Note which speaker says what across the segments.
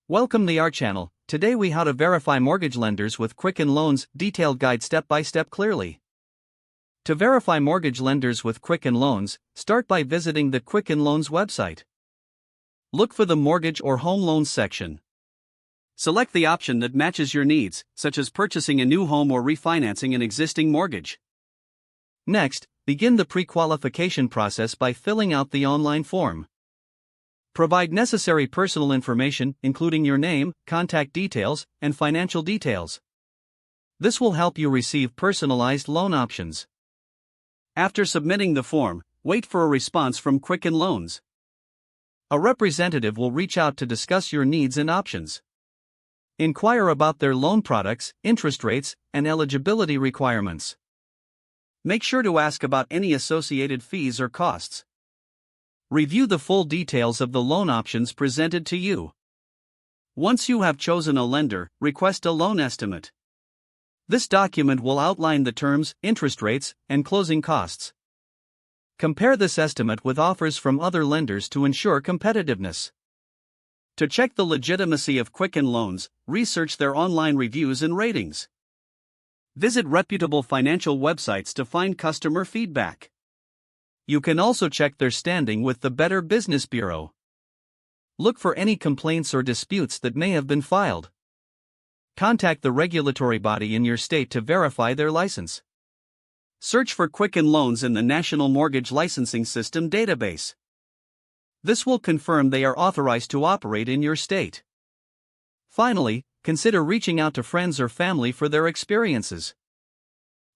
Speaker 1: Welcome to our channel. Today we how to verify mortgage lenders with Quicken Loans, detailed guide step by step clearly. To verify mortgage lenders with Quicken Loans, start by visiting the Quicken Loans website. Look for the mortgage or home loans section. Select the option that matches your needs, such as purchasing a new home or refinancing an existing mortgage. Next, begin the pre-qualification process by filling out the online form. Provide necessary personal information, including your name, contact details, and financial details. This will help you receive personalized loan options. After submitting the form, wait for a response from Quicken Loans. A representative will reach out to discuss your needs and options. Inquire about their loan products, interest rates, and eligibility requirements. Make sure to ask about any associated fees or costs. Review the full details of the loan options presented to you. Once you have chosen a lender, request a loan estimate. This document will outline the terms, interest rates, and closing costs. Compare this estimate with offers from other lenders to ensure competitiveness. To check the legitimacy of Quicken Loans, research their online reviews and ratings. Visit reputable financial websites to find customer feedback. You can also check their standing with the Better Business Bureau. Look for any complaints or disputes that may have been filed. Contact the regulatory body in your state to verify their license. Search for Quicken Loans in the National Mortgage Licensing System database. This will confirm they are authorized to operate in your state. Finally, consider reaching out to friends or family for their experiences.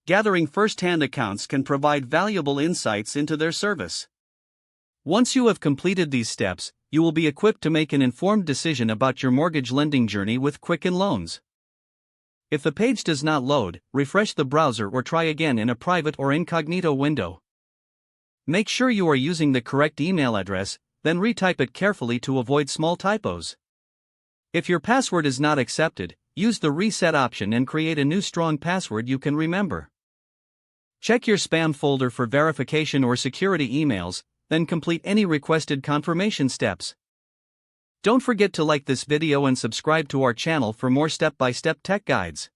Speaker 1: Gathering first-hand accounts can provide valuable insights into their service. Once you have completed these steps, you will be equipped to make an informed decision about your mortgage lending journey with Quicken Loans. If the page does not load, refresh the browser or try again in a private or incognito window. Make sure you are using the correct email address, then retype it carefully to avoid small typos. If your password is not accepted, use the reset option and create a new strong password you can remember. Check your spam folder for verification or security emails, then complete any requested confirmation steps. Don't forget to like this video and subscribe to our channel for more step-by-step tech guides.